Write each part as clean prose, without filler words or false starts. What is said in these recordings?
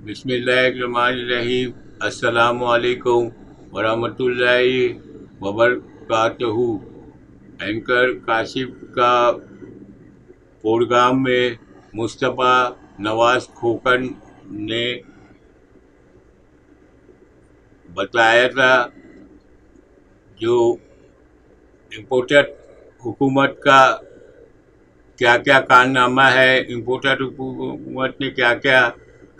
बिस्मिल्लाहिर्रहमानिर्रहीम। अस्सलामु अलैकुम वरहमतुल्लाहि वबरकातुहू। एंकर काशिफ का प्रोग्राम में मुस्तफ़ा नवाज़ खोकन ने बताया था जो इम्पोर्टेड हुकूमत का क्या क्या कारनामा है, इम्पोर्टेड हुकूमत ने क्या क्या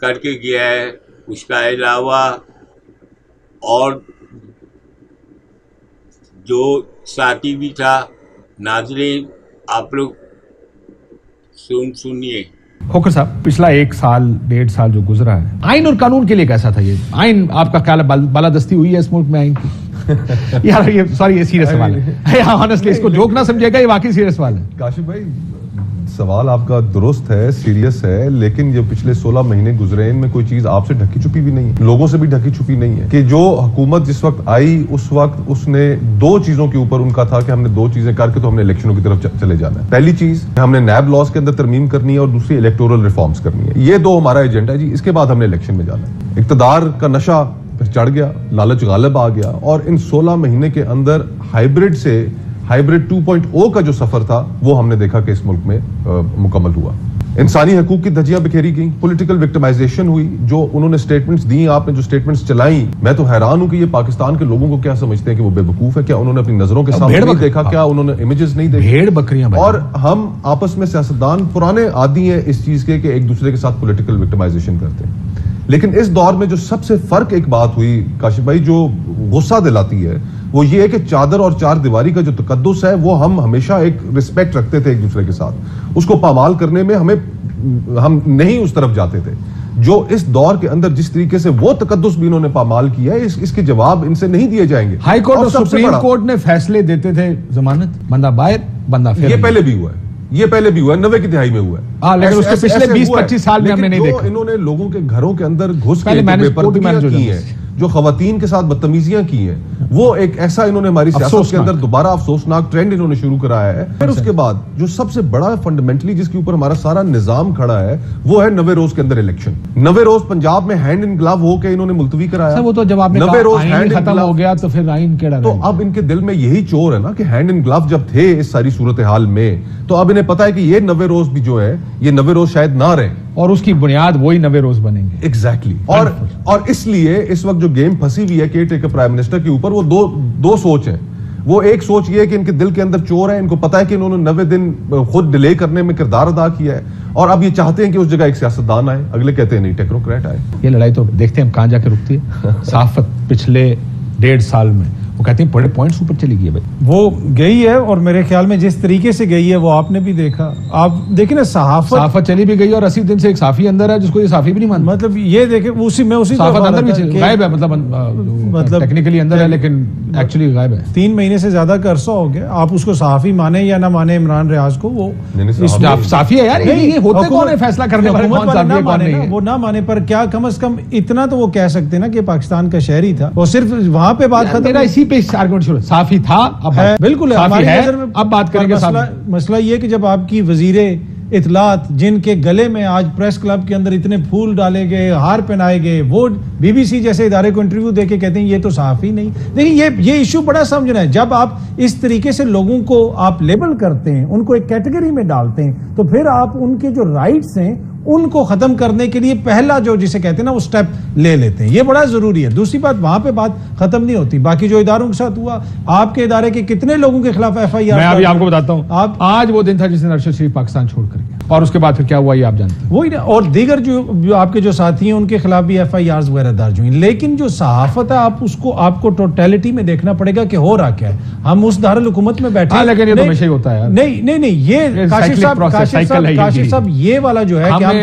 करके गया है, उसका अलावा और जो साथी भी था। नाज़रीन आप लोग सुनिए। खोकर साहब, पिछला 1 साल 1.5 साल जो गुजरा है, आइन और कानून के लिए कैसा था ये आइन? आपका ख्याल है बालादस्ती हुई है इस मुल्क में आइन की? यार ये सॉरी, ये सीरियस सवाल है। ऑनेस्टली इसको जोक ना समझिएगा, ये वाकई सीरियस सवाल है। काशिफ भाई, सवाल आपका दुरुस्त है, सीरियस है, लेकिन जो पिछले 16 महीने गुजरे हैं इनमें कोई चीज आपसे ढकी छुपी भी नहीं है, लोगों से भी ढकी छुपी नहीं है। कि जो हुकूमत जिस वक्त आई उस वक्त उसने 2 चीजों के ऊपर उनका था कि हमने 2 चीजें करके तो हमने इलेक्शनों की तरफ चले जाना है। पहली चीज हमने नैब लॉज के अंदर तरमीम करनी है और दूसरी इलेक्टोरल रिफॉर्म्स करनी है। ये 2 हमारा एजेंडा है जी। इसके बाद हमने इलेक्शन में जाना है। इक्तदार का नशा फिर चढ़ गया, लालच गालिब आ गया और इन 16 महीने के अंदर हाइब्रिड 2.0 का जो सफर था वो हमने देखा कि इस मुल्क में मुकम्मल हुआ। इंसानी हकूक की धज्जियां बिखेरी गई, पॉलिटिकल विक्टिमाइजेशन हुई। जो उन्होंने स्टेटमेंट्स दी, आपने जो स्टेटमेंट्स चलाई, मैं तो हैरान हूं कि ये पाकिस्तान के लोगों को क्या समझते हैं कि वो बेवकूफ है? क्या उन्होंने अपनी नजरों के सामने नहीं देखा? क्या उन्होंने इमेजेस नहीं देखे? भेड़ बकरियां। और हम आपस में सियासतदान पुराने आदी हैं इस चीज के कि एक दूसरे के साथ पॉलिटिकल विक्टिमाइजेशन करते हैं। लेकिन इस दौर में जो सबसे फर्क एक बात हुई काशिफ भाई, जो गुस्सा दिलाती है, वो ये है कि चादर और चार दीवारी का जो तकद्दुस है वो हम हमेशा एक रिस्पेक्ट रखते थे एक दूसरे के साथ, उसको पामाल करने में हम नहीं उस तरफ जाते थे। जो इस दौर के अंदर जिस तरीके से वो तकद्दुस भी इन्होंने पामाल किया है, इसके जवाब इनसे नहीं दिए जाएंगे। हाई कोर्ट और सुप्रीम कोर्ट ने फैसले देते थे, जमानत, बंदा बाहर बंदा फिर। ये पहले भी हुआ है, ये पहले भी हुआ है, 90 की तिहाई में हुआ है। लेकिन उसके पिछले 20-25 साल में हमने नहीं देखा। इन्होंने लोगों के घरों के अंदर घुस के बेपर्दगियां की है, जो खवातीन के साथ बदतमीजियां की हैं, वो एक ऐसा इन्होंने हमारी सियासत के अंदर दोबारा अफसोसनाक ट्रेंड इन्होंने शुरू कराया है। फिर उसके बाद जो सबसे बड़ा फंडामेंटली जिसके ऊपर हमारा सारा निजाम खड़ा है वो है 90 रोज के अंदर इलेक्शन। 90 रोज पंजाब में हैंड इन ग्लव होकर इन्होंने मुलतवी कराया। वो तो जब आपने 90 रोज हैंड खत्म हो गया तो फिर आइन केड़ा? तो अब इनके दिल में यही चोर है ना कि हैंड इन ग्लव जब थे इस सारी सूरत हाल में, तो अब इन्हें पता है कि ये 90 रोज भी जो है, ये 90 रोज शायद ना रहे और उसकी बुनियाद वही 90 रोज बनेंगे। एग्जैक्टली। और इसलिए इस वक्त जो गेम फंसी हुई है केयर टेकर प्राइम मिनिस्टर के ऊपर, वो दो सोच है। वो एक सोच ये है कि इनके दिल के अंदर चोर है, इनको पता है कि इन्होंने 90 दिन खुद डिले करने में किरदार अदा किया है और अब ये चाहते हैं कि उस जगह एक सियासतदान आए, अगले कहते हैं नहीं टेक्नोक्रेट आए। ये लड़ाई तो देखते हैं हम कहां जाके रुकती है। सहाफत पिछले 1.5 साल में वो कहते हैं बड़े पॉइंट्स ऊपर चली गई है भाई। वो गई है और मेरे ख्याल में जिस तरीके से गई है वो आपने भी देखा। आप देखिए ना, सहाफत चली भी गई और 80 दिन से एक साफी अंदर है जिसको ये साफी भी नहीं मानता। मतलब ये देखे उसी सहाफत अंदर भी गायब है, मतलब टेक्निकली अंदर है लेकिन एक्चुअली गायब है। 3 महीने से ज्यादा का अरसा हो गया। आप उसको सहाफी माने या ना माने इमरान रियाज को, वो साफी है यार। ये होते कौन है फैसला करने वाले? कौन साफी है कौन नहीं? वो ना माने पर क्या कम से कम इतना तो वो कह सकते ना कि पाकिस्तान का शहरी था। वो सिर्फ वहां पे बात खत्म। इसी पे आर्गुमेंट शुरू, साफी था, अब है, बिल्कुल हमारी नजर में। अब बात करेंगे। मसला ये कि जब आपकी वजीरे इतलात, जिनके गले में आज प्रेस क्लब के अंदर इतने फूल डाले गए, हार पहनाए गए, वो बीबीसी जैसे इदारे को इंटरव्यू देके कहते हैं ये तो सहाफी नहीं। देखिए ये इशू बड़ा समझना है। जब आप इस तरीके से लोगों को आप लेबल करते हैं, उनको एक कैटेगरी में डालते हैं, तो फिर आप उनके जो राइट्स हैं उनको खत्म करने के लिए पहला जो जिसे कहते हैं ना वो स्टेप ले लेते हैं। ये बड़ा जरूरी है। दूसरी बात, वहां पे बात खत्म नहीं होती। बाकी जो इदारों के साथ हुआ, आपके इदारे के कितने लोगों के खिलाफ FIR? मैं अभी आपको बताता हूं। आज वो दिन था जिस दिन अरशद शरीफ पाकिस्तान छोड़ कर गया और उसके बाद फिर क्या हुआ ये आप जानते हैं। वही ना, और दीगर जो आपके जो साथी हैं उनके खिलाफ भी FIRs वगैरह दर्ज हुई। लेकिन जो सहाफत है, आपको टोटलिटी में देखना पड़ेगा कि हो रहा क्या है। हम उस दारुल हुकूमत में बैठे, लेकिन ये तो हमेशा ही होता है। नहीं, ये काशिफ साहब ये वाला जो है कि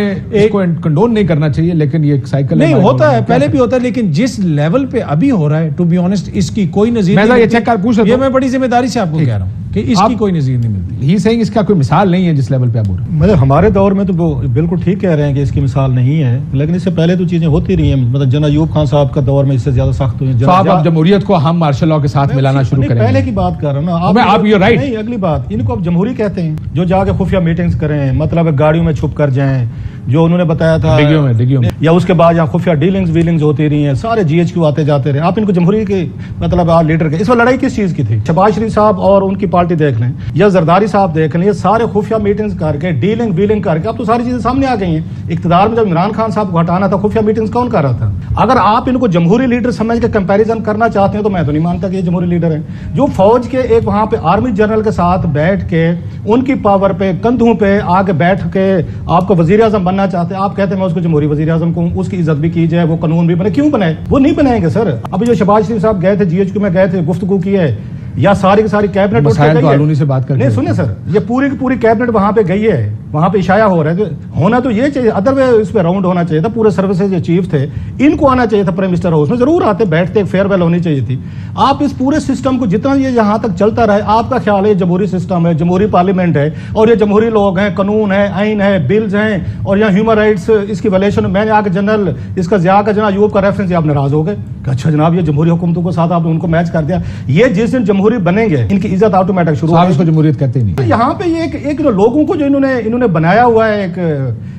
कंडोन नहीं करना चाहिए, लेकिन ये एक साइकिल नहीं होता है, पहले भी होता है। लेकिन जिस लेवल पे अभी हो रहा है, टू बी ऑनेस्ट, इसकी कोई नजीर नहीं। ये चेक कर पूछ ये मैं बड़ी जिम्मेदारी से आपको कह रहा हूं कि इसकी कोई नजीर नहीं मिलती। ही सेइंग इसका कोई मिसाल नहीं है जिस लेवल पे आप बोल रहे हैं। मतलब हमारे दौर में तो वो बिल्कुल ठीक कह रहे हैं कि इसकी मिसाल नहीं है, लेकिन इससे पहले तो चीजें होती रही हैं। मतलब जनरल अयूब खान साहब का दौर में इससे ज्यादा सख्त हुई। आप जमहूरियत को हम मार्शल लॉ के साथ मिलाना शुरू करेंगे। पहले की बात कर रहा हूँ ना आप ये राइट। अगली बात, इनको अब जमहूरी कहते हैं, जो जाके खुफिया मीटिंग्स करें, मतलब गाड़ियों में छुप कर जाएं, जो उन्होंने बताया था डिग्गियों में या उसके बाद यहाँ खुफिया डीलिंग्स होती रही हैं, सारे GHQ आते जाते रहे। आप इनको जमहूरी के मतलब लीडर के, इस पर लड़ाई किस चीज की थी? शहबाज शरीफ साहब और उनकी पार्टी देख लें या जरदारी साहब देख लें, ये सारे खुफिया मीटिंग्स करके डीलिंग करके अब तो सारी चीजें सामने आ गई हैं। इख्तियार में जब इमरान खान साहब को हटाना था, खुफिया मीटिंग्स कौन कर रहा था? अगर आप इनको जमहूरी लीडर समझ के कंपैरिजन करना चाहते हैं तो मैं तो नहीं मानता कि ये जमहूरी लीडर है। जो फौज के एक वहां पे आर्मी जनरल के साथ बैठ के उनकी पावर पे कंधों पे आके बैठ के आपको वजीर आजम बनना चाहते हैं, आप कहते हैं मैं उसको जमहूरी वजीर आजम को, उसकी इज्जत भी की जाए, वो कानून भी बने, क्यों बनाए? वो नहीं बनाएंगे सर। अभी जो शहबाज शरीफ साहब गए थे GHQ में गए थे, गुफ्तगू की है, या सारी की सारी कैबिनेट उठ के गई है। से बात नहीं सुने सर, ये पूरी की पूरी कैबिनेट वहां पे गई है, वहां पे इशाया हो रहा है। होना तो ये चाहिए, अदरवाइज इस पे राउंड होना चाहिए था। पूरे सर्विसेज ये चीफ थे, इनको आना चाहिए था प्राइम मिनिस्टर हाउस में, जरूर आते बैठते, एक फेयरवेल होनी चाहिए थी। आप इस पूरे सिस्टम को जितना ये यहाँ तक चलता रहे, आपका ख्याल है जमहूरी सिस्टम है, जमहूरी पार्लियामेंट है और ये जमहूरी लोग हैं, कानून है, आइन है, बिल्स हैं और यहाँ ह्यूमन राइट्स इसकी वायलेशन। मैंने आके जनरल इसका ज़िया का जना अयूब का रेफरेंस, आप नाराज हो गए, अच्छा जनाब ये जमहूरी हुकूमतों के साथ आपने उनको मैच कर दिया। ये जिस दिन जमहूरी बनेंगे इनकी इज्जत ऑटोमेटिक शुरू हो। इसको जमहूरियत कहते नहीं। तो यहाँ पे ये एक जो लोगों को जो इन्होंने बनाया हुआ है,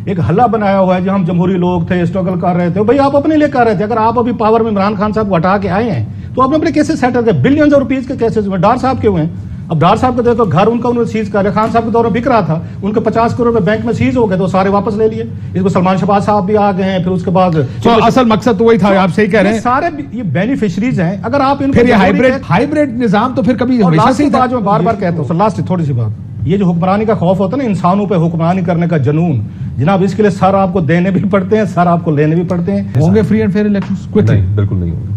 एक हल्ला बनाया हुआ है, जो हम जमहूरी लोग थे, स्ट्रगल कर रहे थे, भाई आप अपने लिए कर रहे थे। अगर आप अभी पावर में इमरान खान साहब को हटा के आए हैं तो आपने अपने केसेस सेटल कर, बिलियंस ऑफ रुपीज के केसेस में। डार साहब के हुए हैं, अब डार साहब को देखो, घर उनका उन्होंने सीज कर लिया, खान साहब के दौर में बिक रहा था, उनके 50 करोड़ रुपए बैंक में सीज हो गए तो सारे वापस ले लिए। इसको सलमान शहबाज साहब भी आ गए हैं, फिर उसके बाद असल मकसद तो वही था, आप सही कह रहे हैं, सारे ये बेनिफिशरीज हैं। अगर आप इनको फिर ये हाइब्रिड निजाम तो फिर कभी हमेशा से ही था। जो बार बार कहता हूँ, लास्ट थोड़ी सी बात, ये जो हुक्मरानी का खौफ होता है ना, इंसानों पे हुक्मरानी करने का जुनून, जनाब इसके लिए सर आपको देने भी पड़ते हैं, सर आपको लेने भी पड़ते हैं। होंगे free and fair elections? Quickly बिल्कुल नहीं होंगे।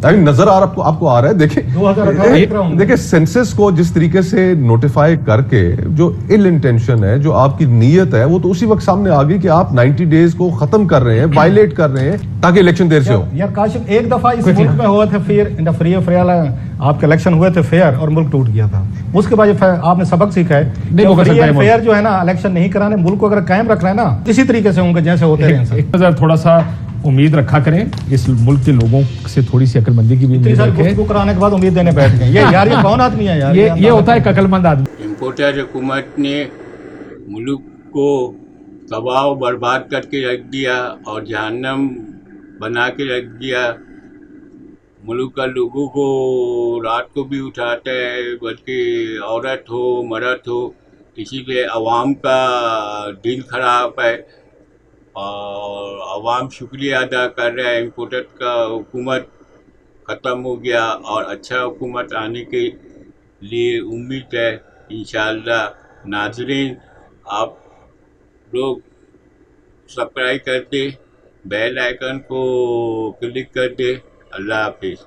नजर आ रहा आपको आ रहा है। देखिए सेंसस को जिस तरीके से नोटिफाई करके जो इल इंटेंशन है, जो आपकी नीयत है, वो तो उसी वक्त सामने आ गई कि आप 90 डेज को खत्म कर रहे हैं, वायलेट कर रहे हैं ताकि इलेक्शन देर से हो। यार काशिफ, एक दफा इस मुल्क में हुआ था fair, in the free of fair आपके इलेक्शन हुए थे फेयर और मुल्क टूट गया था। उसके बाद आपने सबक सीखा है, फेयर जो है ना, इलेक्शन नहीं कराने, मुल्क को अगर कायम रखना है ना, इसी तरीके से होंगे जैसे होते हैं। थोड़ा सा उम्मीद रखा करें, इस मुल्क के लोगों से थोड़ी सी अकलमंदी की भी उम्मीद रखें। कराने के बाद उम्मीद देने बैठ गए, ये कौन आदमी है यार? ये होता है एक अकलमंद आदमी। इम्पोर्टर हुकूमत ने मुल्क को तबाह बर्बाद करके रख दिया और जहन्नम बना के रख दिया। मुल्क का लोगों को रात को भी उठाता है, बल्कि औरत हो मर्द हो, इसीलिए अवाम का दिल खराब है और अवाम शुक्रिया अदा कर रहा है। इम्पोर्टर का हुकूमत ख़त्म हो गया और अच्छा हुकूमत आने के लिए उम्मीद है इंशाअल्लाह। नाज़रीन, आप लोग सब्सक्राइब कर दे, बेल आइकन को क्लिक कर दे। अल्लाह हाफिज़।